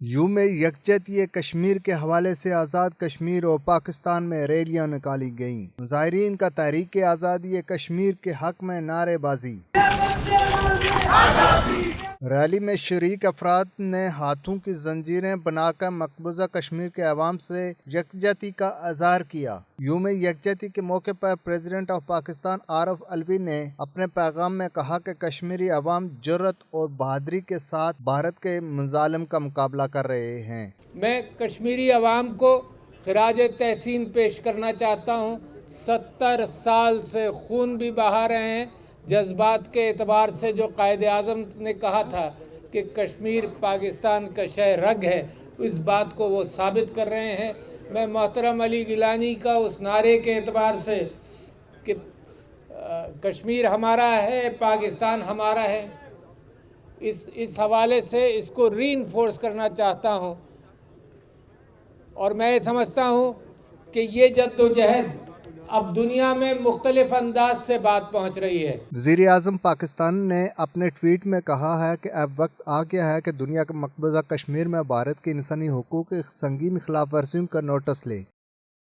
یوم یکجہتی کشمیر کے حوالے سے آزاد کشمیر اور پاکستان میں ریلیاں نکالی گئیں۔ مظاہرین کا تحریک آزادی کشمیر کے حق میں نعرے بازی۔ ریلی میں شریک افراد نے ہاتھوں کی زنجیریں بنا کر مقبوضہ کشمیر کے عوام سے یکجہتی کا اظہار کیا۔ یوم یکجہتی کے موقع پر پریزیڈنٹ آف پاکستان عارف علوی نے اپنے پیغام میں کہا کہ کشمیری عوام جرأت اور بہادری کے ساتھ بھارت کے مظالم کا مقابلہ کر رہے ہیں۔ میں کشمیری عوام کو خراج تحسین پیش کرنا چاہتا ہوں۔ 70 سال سے خون بھی بہا رہے ہیں۔ جذبات کے اعتبار سے جو قائد اعظم نے کہا تھا کہ کشمیر پاکستان کا شہ رگ ہے، اس بات کو وہ ثابت کر رہے ہیں۔ میں محترم علی گیلانی کا اس نعرے کے اعتبار سے کہ کشمیر ہمارا ہے، پاکستان ہمارا ہے، اس حوالے سے اس کو ری انفورس کرنا چاہتا ہوں، اور میں سمجھتا ہوں کہ یہ جدوجہد اب دنیا میں مختلف انداز سے بات پہنچ رہی ہے۔ وزیر اعظم پاکستان نے اپنے ٹویٹ میں کہا ہے کہ اب وقت آ گیا ہے کہ دنیا کے مقبوضہ کشمیر میں بھارت کے انسانی حقوق کی سنگین خلاف ورزیوں کا نوٹس لے۔